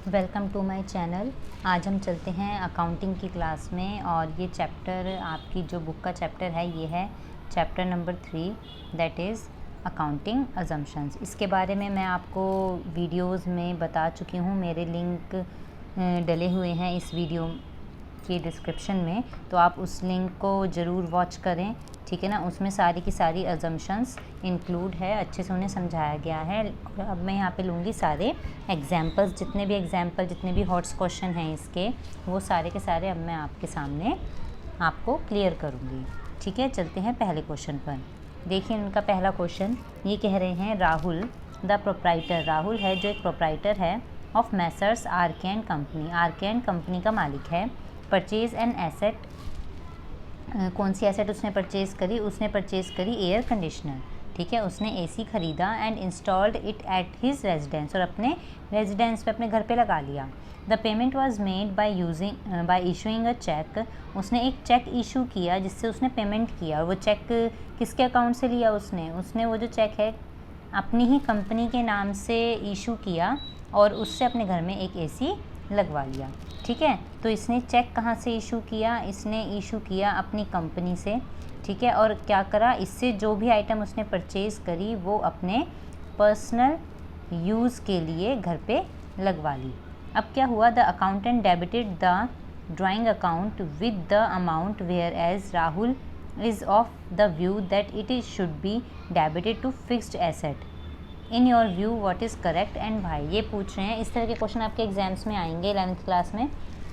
Welcome to my channel. आज हम चलते हैं अकाउंटिंग की क्लास में और ये चैप्टर आपकी जो बुक का चैप्टर है ये है chapter number 3 that is accounting assumptions. इसके बारे में मैं आपको वीडियोस में बता चुकी हूँ, मेरे लिंक डले हुए हैं इस वीडियो के डिस्क्रिप्शन में, तो आप उस लिंक को ज़रूर वॉच करें, ठीक है ना। उसमें सारी की सारी अजम्पशंस इंक्लूड है, अच्छे से उन्हें समझाया गया है। अब मैं यहाँ पे लूँगी सारे एग्जाम्पल्स, जितने भी हॉट्स क्वेश्चन हैं इसके, वो सारे के सारे अब मैं आपके सामने आपको क्लियर करूँगी, ठीक है। चलते हैं पहले क्वेश्चन पर। देखिए उनका पहला क्वेश्चन ये कह रहे हैं, राहुल द प्रोप्राइटर, राहुल है जो एक प्रोप्राइटर है of Messrs RK and company, RK and company का मालिक है। परचेज एन एसेट, कौन सी एसेट उसने परचेज़ करी? उसने परचेज़ करी एयर कंडीशनर, ठीक है। उसने एसी ख़रीदा and installed it at his residence, और अपने रेजिडेंस पे, अपने घर पे लगा लिया। The payment was made by issuing a cheque, उसने एक चेक इशू किया जिससे उसने पेमेंट किया। और वो चेक किसके अकाउंट से लिया? उसने वो जो चेक है अपनी ही कंपनी के नाम से इशू किया और उससे अपने घर में एक एसी लगवा लिया, ठीक है। तो इसने चेक कहाँ से इशू किया? इसने इशू किया अपनी कंपनी से, ठीक है। और क्या करा? इससे जो भी आइटम उसने परचेज़ करी वो अपने पर्सनल यूज़ के लिए घर पे लगवा ली। अब क्या हुआ? The accountant debited the drawing account with the amount whereas Rahul is of the view that it is should be debited to fixed asset. In your view what is correct and why? ये पूछ रहे हैं। इस तरह के question आपके exams में आएंगे 11th क्लास में।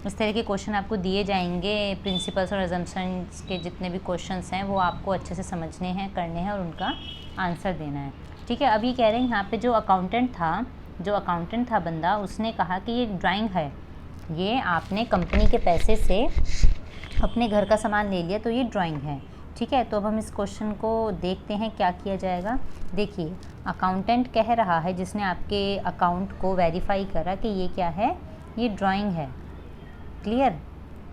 इस तरह के क्वेश्चन आपको दिए जाएंगे। प्रिंसिपल्स और अजम्पशंस के जितने भी क्वेश्चंस हैं वो आपको अच्छे से समझने हैं, करने हैं और उनका आंसर देना है, ठीक है। अब ये कह रहे हैं यहाँ पे जो अकाउंटेंट था बंदा, उसने कहा कि ये ड्राइंग है, ये आपने कंपनी के पैसे से अपने घर का सामान ले लिया तो ये ड्राइंग है, ठीक है। तो अब हम इस क्वेश्चन को देखते हैं क्या किया जाएगा। देखिए अकाउंटेंट कह रहा है, जिसने आपके अकाउंट को वेरीफाई करा कि ये क्या है, ये ड्राइंग है, क्लियर।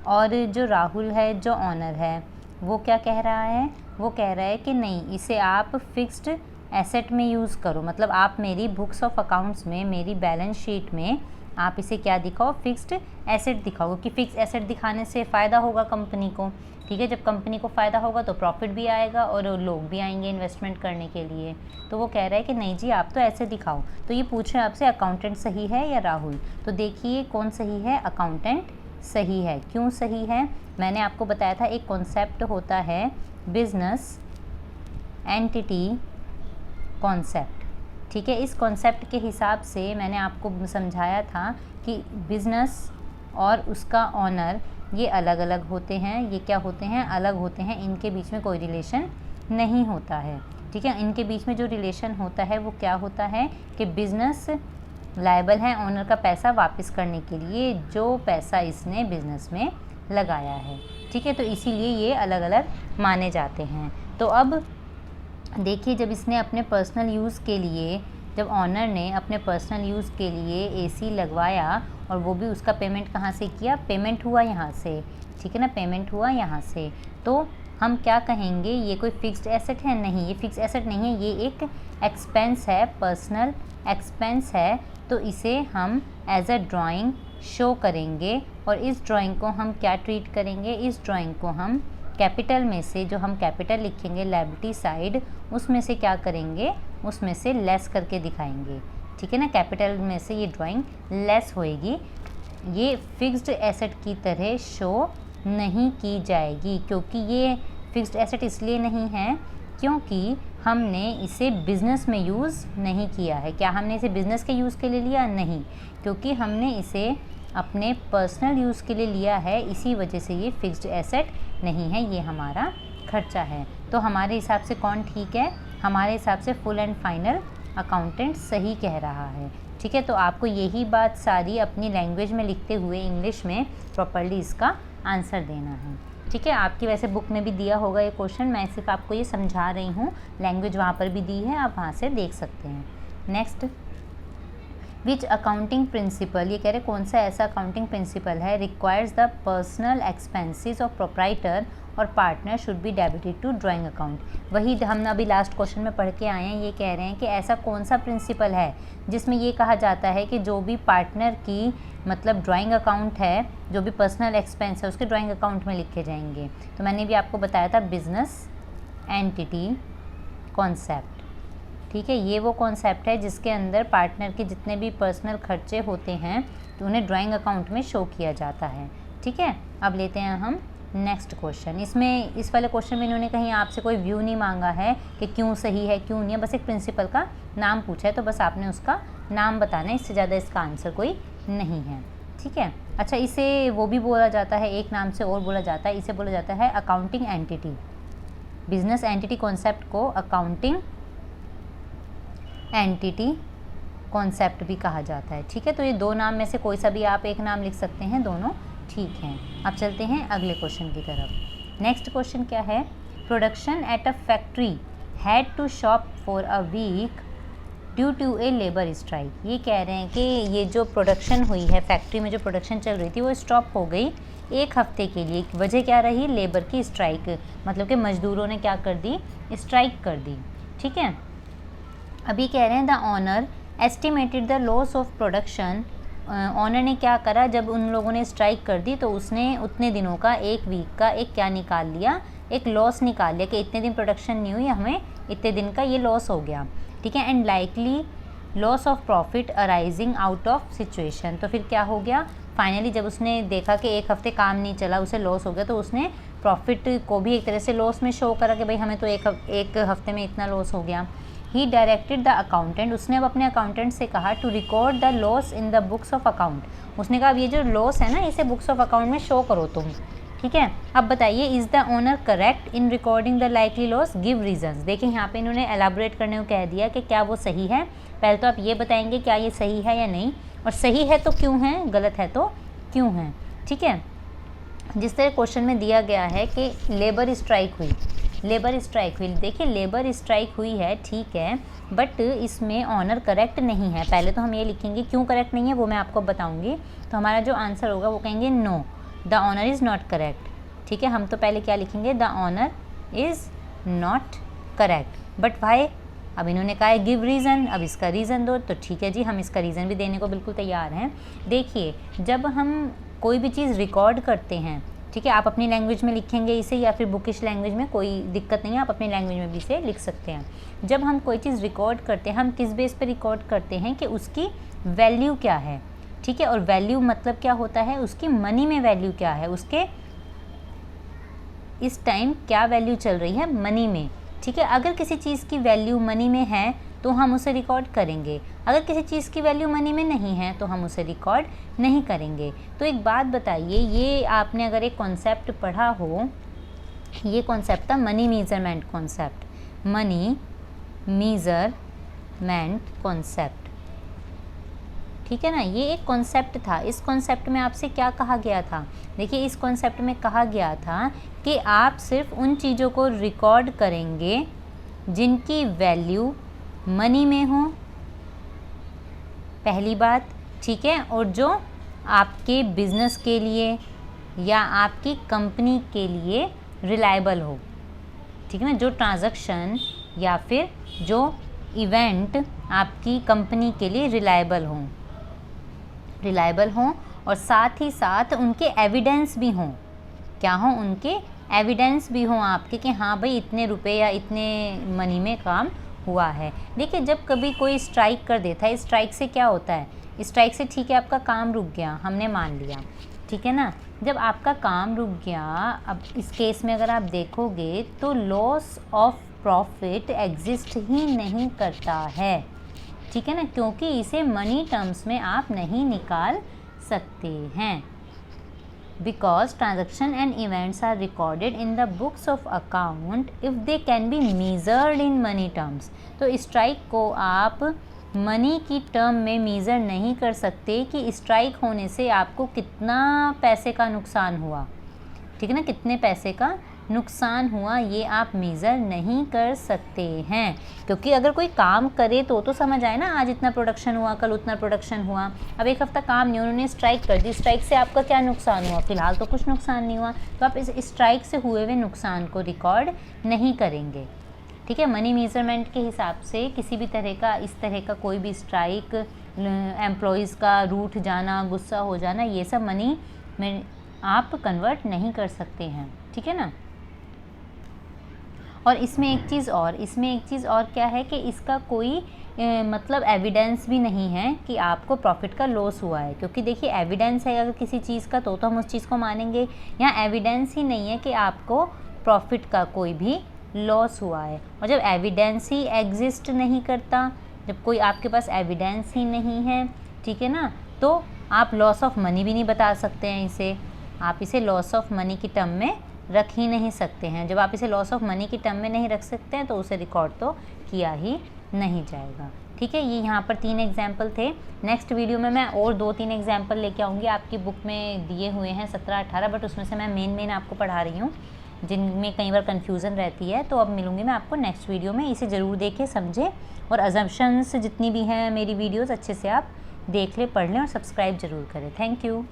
और जो राहुल है, जो ऑनर है, वो क्या कह रहा है? वो कह रहा है कि नहीं, इसे आप फिक्स्ड एसेट में यूज़ करो, मतलब आप मेरी बुक्स ऑफ अकाउंट्स में, मेरी बैलेंस शीट में आप इसे क्या दिखाओ? फिक्स्ड एसेट दिखाओ, कि फिक्स एसेट दिखाने से फ़ायदा होगा कंपनी को, ठीक है। जब कंपनी को फ़ायदा होगा तो प्रॉफिट भी आएगा और लोग भी आएंगे इन्वेस्टमेंट करने के लिए। तो वो कह रहा है कि नहीं जी, आप तो ऐसे दिखाओ। तो ये पूछ रहे हैं आपसे अकाउंटेंट सही है या राहुल? तो देखिए कौन सही है? अकाउंटेंट सही है। क्यों सही है? मैंने आपको बताया था एक कॉन्सेप्ट होता है बिजनेस एंटिटी कॉन्सेप्ट, ठीक है। इस कॉन्सेप्ट के हिसाब से मैंने आपको समझाया था कि बिजनेस और उसका ऑनर ये अलग अलग होते हैं। ये क्या होते हैं? अलग होते हैं। इनके बीच में कोई रिलेशन नहीं होता है, ठीक है। इनके बीच में जो रिलेशन होता है वो क्या होता है कि बिजनेस लायबल है ऑनर का पैसा वापस करने के लिए, जो पैसा इसने बिजनेस में लगाया है, ठीक है। तो इसीलिए ये अलग अलग माने जाते हैं। तो अब देखिए, जब इसने अपने पर्सनल यूज़ के लिए, जब ऑनर ने अपने पर्सनल यूज़ के लिए एसी लगवाया और वो भी उसका पेमेंट कहाँ से किया? पेमेंट हुआ यहाँ से, ठीक है ना, पेमेंट हुआ यहाँ से। तो हम क्या कहेंगे? ये कोई फिक्स्ड एसेट है? नहीं, ये फिक्स्ड एसेट नहीं है, ये एक एक्सपेंस है, पर्सनल एक्सपेंस है। तो इसे हम एज अ ड्राइंग शो करेंगे और इस ड्राइंग को हम क्या ट्रीट करेंगे? इस ड्राइंग को हम कैपिटल में से, जो हम कैपिटल लिखेंगे लायबिलिटी साइड, उसमें से क्या करेंगे? उसमें से लेस करके दिखाएंगे, ठीक है ना। कैपिटल में से ये ड्राइंग लेस होएगी, ये फिक्स्ड एसेट की तरह शो नहीं की जाएगी, क्योंकि ये फिक्स्ड एसेट इसलिए नहीं है क्योंकि हमने इसे बिज़नेस में यूज़ नहीं किया है। क्या हमने इसे बिज़नेस के यूज़ के लिए लिया? नहीं, क्योंकि हमने इसे अपने पर्सनल यूज़ के लिए लिया है, इसी वजह से ये फिक्स्ड एसेट नहीं है, ये हमारा खर्चा है। तो हमारे हिसाब से कौन ठीक है? हमारे हिसाब से फुल एंड फाइनल अकाउंटेंट सही कह रहा है, ठीक है। तो आपको यही बात सारी अपनी लैंग्वेज में लिखते हुए इंग्लिश में प्रॉपर्ली इसका आंसर देना है, ठीक है। आपकी वैसे बुक में भी दिया होगा ये क्वेश्चन, मैं सिर्फ आपको ये समझा रही हूँ, लैंग्वेज वहाँ पर भी दी है, आप वहाँ से देख सकते हैं। नेक्स्ट, विच अकाउंटिंग प्रिंसिपल, ये कह रहे कौन सा ऐसा अकाउंटिंग प्रिंसिपल है, requires the personal expenses of proprietor और partner should be debited to drawing account. वही हम अभी लास्ट क्वेश्चन में पढ़ के आए हैं, ये कह रहे हैं कि ऐसा कौन सा प्रिंसिपल है जिसमें ये कहा जाता है कि जो भी पार्टनर की मतलब ड्राइंग अकाउंट है, जो भी पर्सनल एक्सपेंस है उसके ड्राइंग अकाउंट में लिखे जाएंगे। तो मैंने भी आपको बताया था बिजनेस एंटिटी कॉन्सेप्ट, ठीक है। ये वो कॉन्सेप्ट है जिसके अंदर पार्टनर के जितने भी पर्सनल खर्चे होते हैं तो उन्हें ड्राइंग अकाउंट में शो किया जाता है, ठीक है। अब लेते हैं हम नेक्स्ट क्वेश्चन। इसमें इस वाले क्वेश्चन में इन्होंने कहीं आपसे कोई व्यू नहीं मांगा है कि क्यों सही है क्यों नहीं है, बस एक प्रिंसिपल का नाम पूछा है, तो बस आपने उसका नाम बताना है, इससे ज़्यादा इसका आंसर कोई नहीं है, ठीक है। अच्छा, इसे वो भी बोला जाता है, एक नाम से और बोला जाता है, इसे बोला जाता है accounting entity. Business entity concept को अकाउंटिंग एंटिटी कॉन्सेप्ट भी कहा जाता है, ठीक है। तो ये दो नाम में से कोई सा भी आप एक नाम लिख सकते हैं, दोनों ठीक हैं। अब चलते हैं अगले क्वेश्चन की तरफ। नेक्स्ट क्वेश्चन क्या है? Production at a factory had to shop for a week due to a labour strike. ये कह रहे हैं कि ये जो प्रोडक्शन हुई है, फैक्ट्री में जो प्रोडक्शन चल रही थी वो स्टॉप हो गई एक हफ्ते के लिए। वजह क्या रही? लेबर की स्ट्राइक, मतलब कि मजदूरों ने क्या कर दी? स्ट्राइक कर दी, ठीक है। अभी कह रहे हैं the owner estimated the loss of production. Owner ने क्या करा, जब उन लोगों ने स्ट्राइक कर दी तो उसने उतने दिनों का, एक वीक का एक क्या निकाल लिया? एक लॉस निकाल लिया कि इतने दिन प्रोडक्शन नहीं हुई, हमें इतने दिन का ये लॉस हो गया, ठीक है। And likely loss of profit arising out of situation. तो फिर क्या हो गया? फाइनली जब उसने देखा कि एक हफ्ते काम नहीं चला, उसे लॉस हो गया, तो उसने प्रॉफिट को भी एक तरह से लॉस में शो करा कि भाई हमें तो एक हफ्ते में इतना लॉस हो गया। He directed the accountant. उसने अब अपने अकाउंटेंट से कहा to record the loss in the books of account. उसने कहा अब ये जो लॉस है ना, इसे बुक्स ऑफ अकाउंट में शो करो तुम, ठीक है। अब बताइए, is the owner correct in recording the likely loss? Give reasons. देखिए यहाँ पे इन्होंने एलाबोरेट करने को कह दिया कि क्या वो सही है। पहले तो आप ये बताएंगे क्या ये सही है या नहीं, और सही है तो क्यों है, गलत है तो क्यों है, ठीक है। जिस तरह क्वेश्चन में दिया गया है कि लेबर स्ट्राइक हुई, लेबर स्ट्राइक हुई, देखिए लेबर स्ट्राइक हुई है, ठीक है, बट इसमें ऑनर करेक्ट नहीं है। पहले तो हम ये लिखेंगे क्यों करेक्ट नहीं है, वो मैं आपको बताऊंगी। तो हमारा जो आंसर होगा वो कहेंगे no, the owner is not correct, ठीक है। हम तो पहले क्या लिखेंगे? The owner is not correct, but why? अब इन्होंने कहा है गिव रीज़न, अब इसका रीज़न दो, तो ठीक है जी, हम इसका रीज़न भी देने को बिल्कुल तैयार हैं। देखिए, जब हम कोई भी चीज़ रिकॉर्ड करते हैं, ठीक है, आप अपनी लैंग्वेज में लिखेंगे इसे या फिर बुकिश लैंग्वेज में, कोई दिक्कत नहीं है, आप अपनी लैंग्वेज में भी इसे लिख सकते हैं। जब हम कोई चीज़ रिकॉर्ड करते हैं, हम किस बेस पे रिकॉर्ड करते हैं कि उसकी वैल्यू क्या है, ठीक है। और वैल्यू मतलब क्या होता है? उसकी मनी में वैल्यू क्या है, उसके इस टाइम क्या वैल्यू चल रही है मनी में, ठीक है। अगर किसी चीज़ की वैल्यू मनी में है तो हम उसे रिकॉर्ड करेंगे, अगर किसी चीज़ की वैल्यू मनी में नहीं है तो हम उसे रिकॉर्ड नहीं करेंगे। तो एक बात बताइए, ये आपने अगर एक कॉन्सेप्ट पढ़ा हो, ये कॉन्सेप्ट था money measurement concept, money measurement concept, ठीक है ना। ये एक कॉन्सेप्ट था। इस कॉन्सेप्ट में आपसे क्या कहा गया था? देखिए, इस कॉन्सेप्ट में कहा गया था कि आप सिर्फ उन चीज़ों को रिकॉर्ड करेंगे जिनकी वैल्यू मनी में हो, पहली बात, ठीक है, और जो आपके बिज़नेस के लिए या आपकी कंपनी के लिए रिलायबल हो, ठीक है ना। जो ट्रांजैक्शन या फिर जो इवेंट आपकी कंपनी के लिए रिलायबल हों और साथ ही साथ उनके एविडेंस भी हों। क्या हों? उनके एविडेंस भी हों आपके कि हाँ भाई इतने रुपए या इतने मनी में काम हुआ है। देखिए, जब कभी कोई स्ट्राइक कर देता है, स्ट्राइक से क्या होता है? स्ट्राइक से ठीक है आपका काम रुक गया, हमने मान लिया, ठीक है ना। जब आपका काम रुक गया, अब इस केस में अगर आप देखोगे तो लॉस ऑफ प्रॉफिट एग्जिस्ट ही नहीं करता है, ठीक है ना, क्योंकि इसे मनी टर्म्स में आप नहीं निकाल सकते हैं। Because transaction and events are recorded in the books of account if they can be measured in money terms। तो स्ट्राइक को आप मनी की टर्म में मीज़र नहीं कर सकते कि स्ट्राइक होने से आपको कितना पैसे का नुकसान हुआ, ठीक है ना, कितने पैसे का नुकसान हुआ ये आप मेज़र नहीं कर सकते हैं, क्योंकि अगर कोई काम करे तो समझ आए ना, आज इतना प्रोडक्शन हुआ, कल उतना प्रोडक्शन हुआ। अब एक हफ़्ता काम नहीं, उन्होंने स्ट्राइक कर दी, स्ट्राइक से आपका क्या नुकसान हुआ? फ़िलहाल तो कुछ नुकसान नहीं हुआ, तो आप इस स्ट्राइक से हुए हुए नुकसान को रिकॉर्ड नहीं करेंगे, ठीक है। मनी मेजरमेंट के हिसाब से किसी भी तरह का, इस तरह का कोई भी स्ट्राइक, एम्प्लॉयज़ का रूठ जाना, गुस्सा हो जाना, ये सब मनी में आप कन्वर्ट नहीं कर सकते हैं, ठीक है ना। और इसमें एक चीज़ और क्या है कि इसका कोई मतलब एविडेंस भी नहीं है कि आपको प्रॉफिट का लॉस हुआ है, क्योंकि देखिए एविडेंस है अगर किसी चीज़ का तो हम उस चीज़ को मानेंगे। यहाँ एविडेंस ही नहीं है कि आपको प्रॉफिट का कोई भी लॉस हुआ है। और जब एविडेंस ही एग्जिस्ट नहीं करता, जब कोई आपके पास एविडेंस ही नहीं है, ठीक है ना, तो आप लॉस ऑफ मनी भी नहीं बता सकते हैं इसे, आप इसे लॉस ऑफ मनी की टर्म में रख ही नहीं सकते हैं। जब आप इसे लॉस ऑफ मनी की टर्म में नहीं रख सकते हैं तो उसे रिकॉर्ड तो किया ही नहीं जाएगा, ठीक है। ये यहाँ पर 3 एग्जाम्पल थे। नेक्स्ट वीडियो में मैं और 2-3 एग्जाम्पल लेके आऊँगी। आपकी बुक में दिए हुए हैं 17-18, बट उसमें से मैं मेन आपको पढ़ा रही हूँ, जिनमें कई बार कन्फ्यूज़न रहती है। तो अब मिलूँगी मैं आपको नेक्स्ट वीडियो में। इसे ज़रूर देखें, समझें, और अजम्पशंस जितनी भी हैं मेरी वीडियोज़ अच्छे से आप देख लें, पढ़ लें और सब्सक्राइब ज़रूर करें। Thank you.